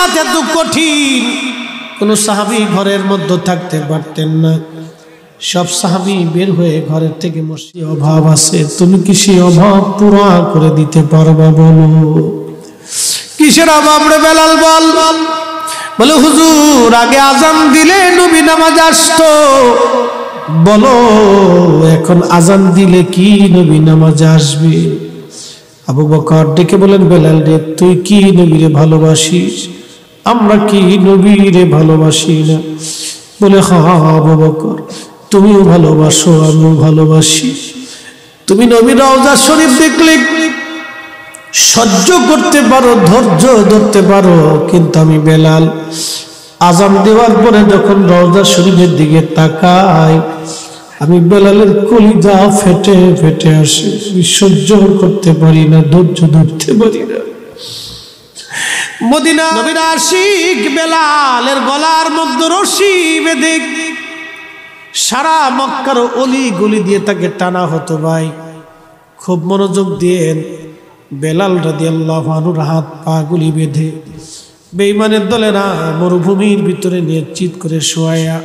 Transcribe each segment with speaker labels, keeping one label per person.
Speaker 1: নিয়াত এত কঠিন, কোন সাহাবী ঘরের মধ্যে থাকতে পারতেন না। সব সাহাবী বের হয়ে ঘরের থেকে মসজিদে অভাব আছে, তুমি কি সেই অভাব পুরা করে দিতে পারবা? বলো কিসের অভাব রে বেলাল বল। বলে হুজুর আগে আজান দিলে নবী নামাজ আসতো, বলো এখন আজান দিলে কি নবী নামাজ আসবে? আবু বকর ডেকে বলেন বেলাল রে তুই কি নবীরে ভালোবাসিস? আমরা কি নবীরে ভালোবাসি না? বলে হ্যাঁ আবু বকর তুমিও ভালোবাসো আমিও ভালোবাসি। তুমি নবীর রওজা শরীফ দেখলে সহ্য করতে পারো, ধৈর্য ধরতে পারো, কিন্তু আমি বেলাল আজান দেওয়ার পরে যখন রওজা শরীফের দিকে তাকাই আমি বেলালের কলিজা ফেটে ফেটে আসে, সহ্য করতে পারি না, ধৈর্য ধরতে পারি না। মদিনা নবীর আশিক বেলালের গলার মধ্যে রশি বেঁধে সারা মক্কার অলি গলি দিয়ে তাকে টানা হতো। ভাই খুব মনোযোগ দিয়ে বেলাল রাদিয়াল্লাহু আনহুর হাত পা গুলি বেঁধে বেঈমানের দলেরা মরুভূমির ভিতরে নিয়ে চিৎ করে শোয়ায়া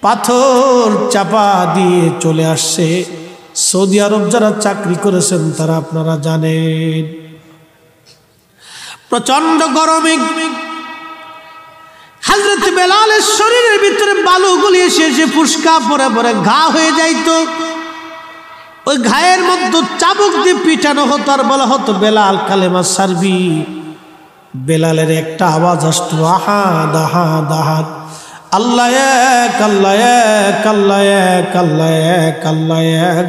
Speaker 1: পাথর চাপা দিয়ে চলে আসছে। সৌদি আরব যারা চাকরি করেছেন তারা আপনারা জানেন প্রচন্ড গরমে হযরত বেলালের শরীরের ভিতরে বালুগুলি এসে এসে ফুসকা পরে পরে ঘা হয়ে যাইত। ওই ঘায়ের মধ্যে চাবুক দিয়ে পিটানো হতো আর বলা হতো বেলাল কালেমা সারবি। বেলালের একটা আওয়াজ আসতো আহাদ আহাদ আহাদ, আল্লাহ এক আল্লাহ এক আল্লাহ এক আল্লাহ এক আল্লাহ এক।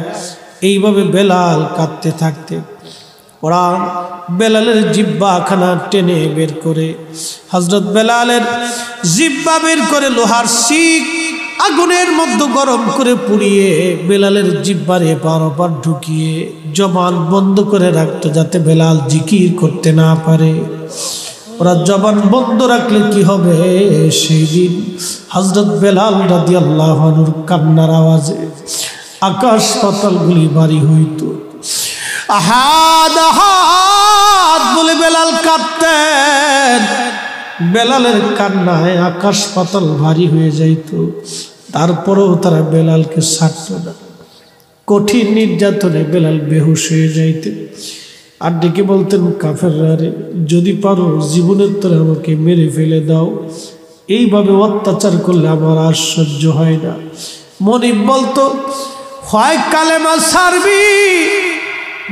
Speaker 1: এইভাবে বেলাল কাঁদতে থাকতে ওরা বেলালের জিব্বা খানা টেনে বের করে হযরত বেলালের জিব্বা বের করে লোহার শিক আগুনের মধ্যে গরম করে পুড়িয়ে বেলালের জিব্বার এপার ওপার ঢুকিয়ে জবান বন্ধ করে রাখতো যাতে বেলাল জিকির করতে না পারে। ওরা জবান বন্ধ রাখলে কি হবে? সেই দিন হযরত বেলাল রাদিয়াল্লাহু আনহুর কান্নার আওয়াজে আকাশ পাতাল গুলি ভারী হইত। আহাদ আহাদ বলে বেলাল কাঁদতেন। বেলালের কান্নায় আকাশ পাতাল ভারী হয়ে যাইত। তারপরেও তারা বেলালকে ছাড়ত না। কঠিন নির্যাতনে বেলাল বেহুশ হয়ে যাইতেন আর ডেকে বলতেন কাফেররা রে যদি পারো জীবনের তরে আমাকে মেরে ফেলে দাও, এইভাবে অত্যাচার করলে আমার আর সহ্য হয় না। মনিব বলতো হয় কালেমা ছাড়বি।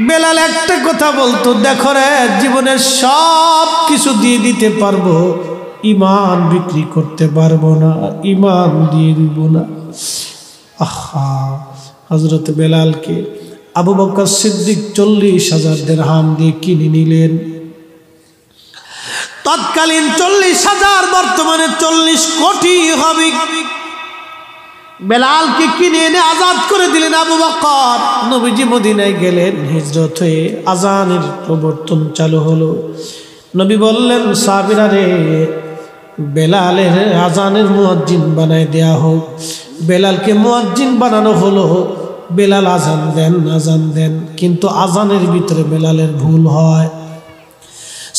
Speaker 1: বেলাল একটা কথা বলতো দেখো রে জীবনের সব কিছু দিয়ে দিতে পারবো, ইমান বিক্রি করতে পারবো না, ইমান দিয়ে দিব না। আহা হযরত বেলালকে আবু বকর সিদ্দিক 40,000 দিরহাম দিয়ে কিনে নিলেন। তৎকালীন 40,000 বর্তমানে 40 কোটি হবে। বেলালকে কিনে এনে আজাদ করে দিলেন আবু বকর। নবীজি মদিনায় গেলেন, হিজরত হয়ে আজানের প্রবর্তন চালু হলো। নবী বললেন সাহাবীরা রে বেলালের আজানের মুয়াজ্জিন বানায় দেয়া হোক। বেলালকে মুয়াজ্জিন বানানো হলো। বেলাল আজান দেন, কিন্তু আজানের ভিতরে বেলালের ভুল হয়।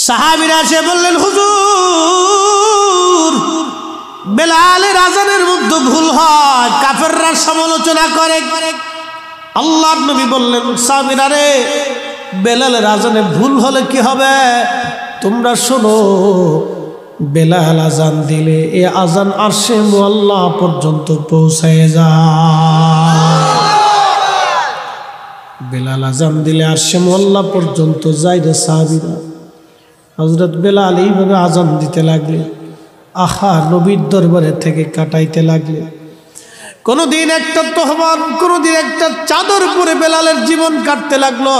Speaker 1: সাহাবীরা এসে বললেন হুজুর বেলালের আজানের মধ্যে ভুল হয়, কাফেররা সমালোচনা করে। আল্লাহর নবী বললেন সাহাবীরা রে বেলালের আজানে ভুল হলে কি হবে? তোমরা শোনো, বেলাল আজান দিলে এ আজান আরশে মুআল্লা পর্যন্ত পৌঁছায় যায়। বেলাল আজান দিলে আরশে মুআল্লা পর্যন্ত যায় রে সাহাবীরা। হযরত বেলাল এইভাবে আজান দিতে লাগলেন। আহা নবীর দরবারে থেকে কাটাইতে লাগলেন। কোনদিন একটা তহবান, কোনদিন একটা চাদর পরে বেলালের জীবন কাটতে লাগলো।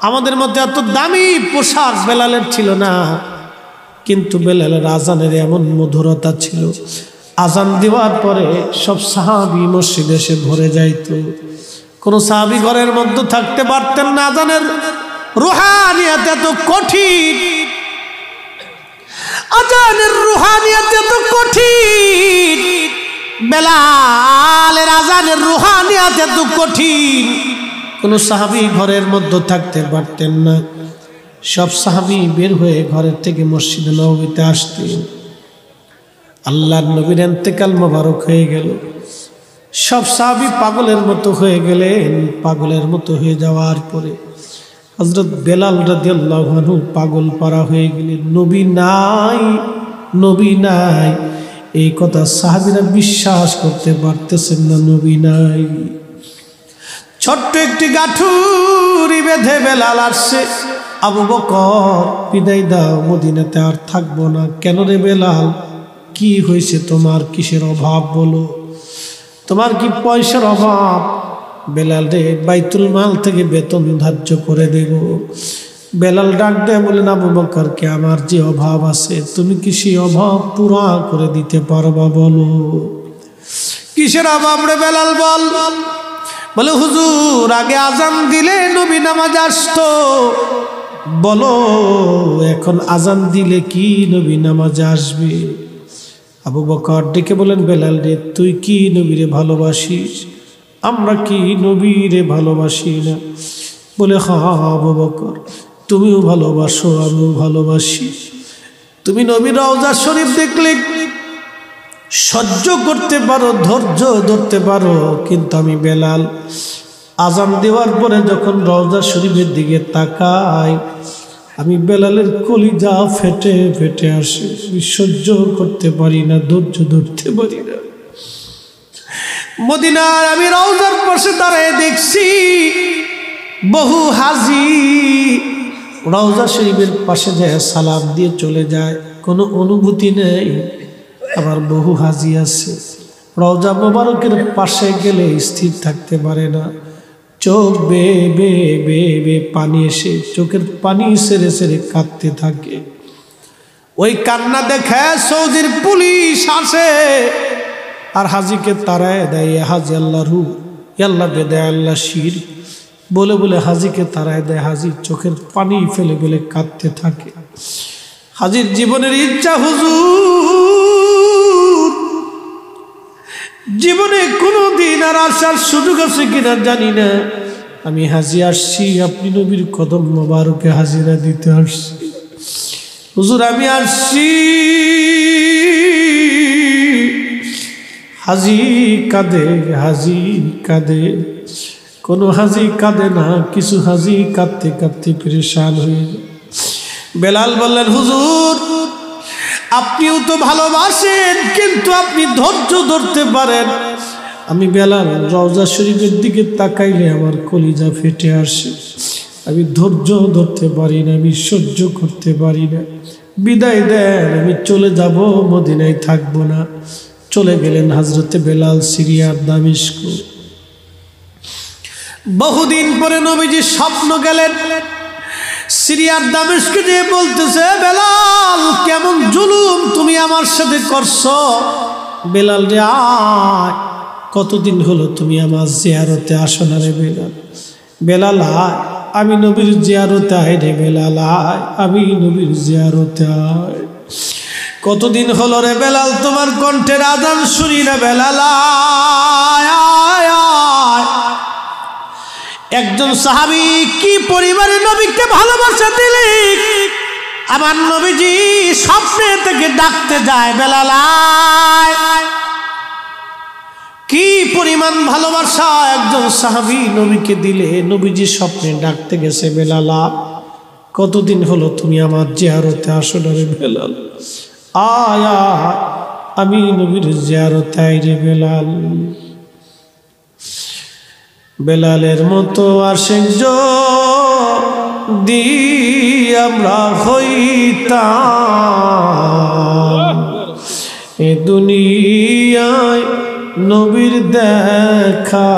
Speaker 1: আমাদের মধ্যে এত দামি পোশাক বেলালের ছিল না, কিন্তু বেলালের আজানের এমন মধুরতা ছিল। আজান দেওয়ার পরে সব সাহাবী মসজিদে এসে ভরে যাইত। কোন সাহাবী ঘরের মধ্যে থাকতে পারতেন না। আজানের রুহানিয়াত এত কঠিন, আজানের রুহানিয়াত এত কঠিন, বেলালের আজানের রুহানিয়াত এত কঠিন, কোন সাহাবী ঘরের মধ্যে থাকতে পারতেন না। সব সাহাবী বের হয়ে ঘরের থেকে মসজিদে নববীতে আসতেন। আল্লাহর নবীর ইন্তেকাল মোবারক হয়ে গেল, সব সাহাবী পাগলের মতো হয়ে গেলেন। পাগলের মতো হয়ে যাওয়ার পরে হযরত বেলাল রাদিয়াল্লাহু আনহু পাগল পারা হয়ে গেলেন। নবী নাই, নবী নাই, এই কথা সাহাবীরা বিশ্বাস করতে পারতেছেন না, নবী নাই। ছোট্ট একটি গাঠুরি বেঁধে বেলাল আসছে। আবু বকর, বিদায় দাও, মদিনাতে আর থাকবো না। কেন রে বেলাল, কি হয়েছে তোমার, কিসের অভাব বলো, তোমার কি পয়সার অভাব? বেলাল রে, বাইতুল মাল থেকে বেতন ধার্য করে দেব। বেলাল ডাক দেয়, বলেন আবু বকরকে, আমার যে অভাব আছে তুমি কি সেই অভাব পুরা করে দিতে পারবা? বলো কিসের অভাব রে বেলাল, বল। বলে হুজুর, আগে আজান দিলে নবী নামাজ আসতো, বলো এখন আজান দিলে কি নবী নামাজ আসবে? আবু বকর ডেকে বলেন, বেলাল রে, তুই কি নবীরে ভালোবাসিস? আমরা কি নবীরে ভালোবাসি না? বলে হ্যাঁ আবু বকর, তুমিও ভালোবাসো, আমিও ভালোবাসি। তুমি নবীর রওজা শরীফ দেখলে সহ্য করতে পারো, ধৈর্য ধরতে পারো, কিন্তু আমি বেলাল আজান দেওয়ার পরে যখন রওজা শরীফের দিকে তাকাই, আমি বেলালের কলিজা ফেটে ফেটে আসে। আমি সহ্য করতে পারি না, ধৈর্য ধরতে পারি না। মদিনার আমি রওজার পাশে দাঁড়িয়ে দেখছি বহু হাজি রওজা শরীফের পাশে যায় সালাম দিয়ে চলে যায়, কোনো অনুভূতি নেই। আবার বহু হাজি আছে রওজা মোবারকের পাশে গেলে স্থির থাকতে পারে না, চোখ বে বে বে বে পানি এসে চোখের পানি সেরে সেরে কাঁদতে থাকে। ওই কান্না দেখে সৌদির পুলিশ আসে আর হাজিকে তাড়ায় দেয়, হাজি আল্লাহর রূহ, আল্লাহ বেদায়, আল্লাহ শির বলে বলে হাজিকে তাড়ায় দেয়। হাজি চোখের পানি ফেলে ফেলে কাঁদতে থাকে। হাজির জীবনের ইচ্ছা, হুজুর জীবনে কোনোদিন আর আসার সুযোগ আছে কিনা জানি না, আমি হাজি আসছি, আপনি নবীর কদম মোবারকে হাজিরা দিতে আসছি। হুজুর আমি আসছি। হাজি কাঁদে, হাজি কাঁদে। কোনো হাজি কাঁদে না, কিছু হাজি কাঁদতে কাঁদতে পেরেশান হয়ে যায়। বেলাল বললেন, হুজুর আপনিও তো ভালোবাসেন, কিন্তু আপনি ধৈর্য ধরতে পারেন। আমি বেলাল রওজা শরীফের দিকে তাকাইলে আমার কলিজা ফেটে আসে, আমি ধৈর্য ধরতে পারি না, আমি সহ্য করতে পারি না। বিদায় দেন, আমি চলে যাব, মদিনায় থাকবো না। চলে গেলেন হযরতে বেলাল সিরিয়ার দামেস্ক। বহুদিন পরে নবীজি স্বপ্ন গেলেন, সিরিয়ার দামেস্কে যে বলতেছে, বেলাল কেমন জুলুম তুমি আমার সাথে করছো। বেলাল রে আয়, কতদিন হলো তুমি আমার জিয়ারতে আসো না রে বেলাল। বেলাল আয়, আমি নবীর জিয়ারতে আয় রে বেলাল আয়, আমি নবীর জিয়ারতে আয়। কতদিন হলো রে বেলাল তোমার কণ্ঠের আযান শুনি না, বেলাল আয় আয় আয়। একজন সাহাবী কি পরিবারে নবীকে ভালোবাসা দিলে, আমার নবীজি স্বপ্নে থেকে ডাকতে যায়, বেলাল আয়। কি পরিমাণ ভালোবাসা একজন সাহাবী নবীকে দিলে, নবীজি স্বপ্নে ডাকতে গেছে, বেলাল কতদিন হলো তুমি আমার জিয়ারতে আসো না রে বেলাল আয় আয়, আমি নবীর জিয়ারতে আই রে বেলাল। বেলালের মতো আশিক যদি আমরা হইতাম, এ দুনিয়ায় নবীর দেখা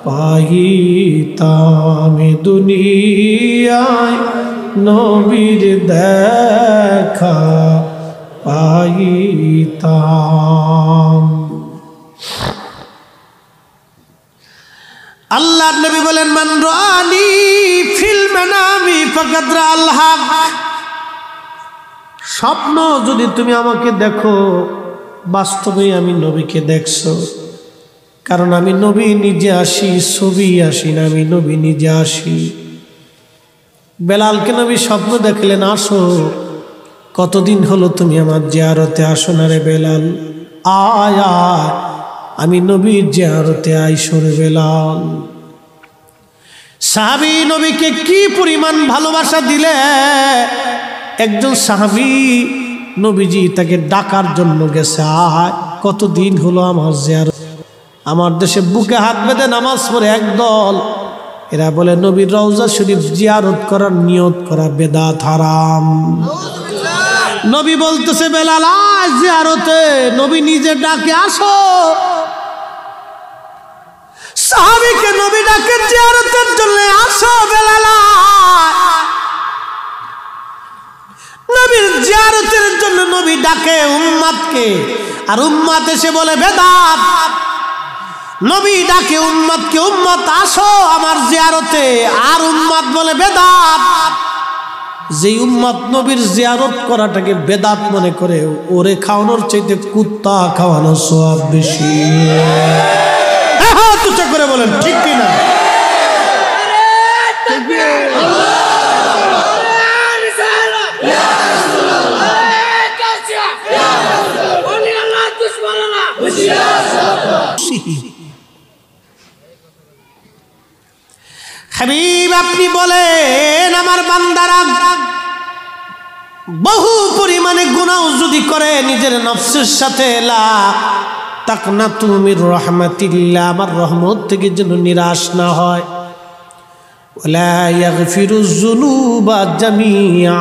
Speaker 1: পাইতাম, এ দুনিয়ায় নবীর দেখা পাইতাম। আল্লাহর নবী বলেন, মান রাআনি ফিল মানামি ফাকাদ রাআল হক। স্বপ্ন যদি তুমি আমাকে দেখো, বাস্তবে আমি নবীকে দেখছো। কারণ আমি নবী নিজে আসি, ছবি আসি না, আমি নবী নিজে আসি। বেলালকে নবী স্বপ্ন দেখলেন, আসো, কতদিন হলো তুমি আমার জিয়ারতে আসো না রে বেলাল, আয়া আমি নবীর জিয়ারতে আইসো রে বেলাল। সাহাবী নবীকে কি পরিমাণ ভালোবাসা দিলে, একজন সাহাবী নবীজি তাকে ডাকার জন্য গেছে, আয় কতদিন হলো আমার জিয়ারত। আমার দেশে বুকে হাত বেঁধে নামাজ পড়ে একদল, এরা বলে নবীর রওজা শরীফ জিয়ারত করার নিয়ত করা বেদাত হারাম। নবী বলতেছে বেলাল আয় জিয়ারতে, নবী নিজে ডাকে আসো। সাহাবীকে নবী ডাকে জিয়ারতের জন্য, আসো বেলাল। নবীর জিয়ারতের জন্য নবী ডাকে উম্মতকে, আর উম্মত এসে বলে বেদাত। নবী ডাকে উম্মতকে, উম্মত আসো আমার জিয়ারতে, আর উম্মত বলে বেদাত। যে উম্মত নবীর জিয়ারত করাটাকে বেদাত মনে করে, ওরে খাওয়ানোর চাইতে কুত্তা খাওয়ানো সওয়াব বেশি। তুচ্ছা করে বলেন ঠিক কিনা? হাবিব আপনি বলেন আমার বান্দারা বহু পরিমাণে গুনাহ যদি করে নিজের নফসের সাথে, লা তাকনাতু মির রাহমাতিল্লাহ, আমার রহমত থেকে যেন নিরাশ না হয়। ওয়ালা ইয়াগফিরুজ যুনুবা জামিআ,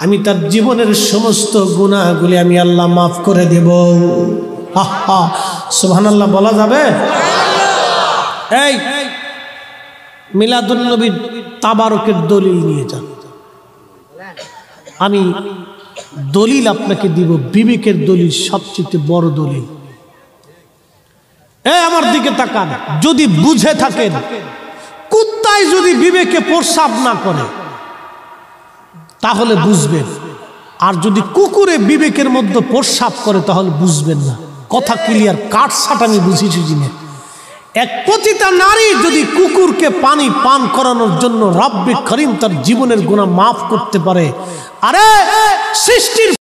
Speaker 1: আমি তার জীবনের সমস্ত গুনাহগুলি আমি আল্লাহ মাফ করে দেব। সুবহানাল্লাহ বলা যাবে? এই মিলাদুন নবীর তাবারকের দলিল নিয়ে যান, আমি দলিল আপনাকে দিব, বিবেকের দলিল, সবচেয়ে বড় দলিল। আমার দিকে তাকান, যদি বুঝে থাকেন কুত্তায় যদি বিবেকে প্রস্রাব না করে তাহলে বুঝবেন, আর যদি কুকুরে বিবেকের মধ্যে প্রস্রাব করে তাহলে বুঝবেন না। কথা ক্লিয়ার, কাটছাট আমি বুঝেছি জিনে। এক পতিতা নারী যদি কুকুরকে পানি পান করানোর জন্য রব্বে করিম তার জীবনের গুনাহ মাফ করতে পারে, আরে সৃষ্টির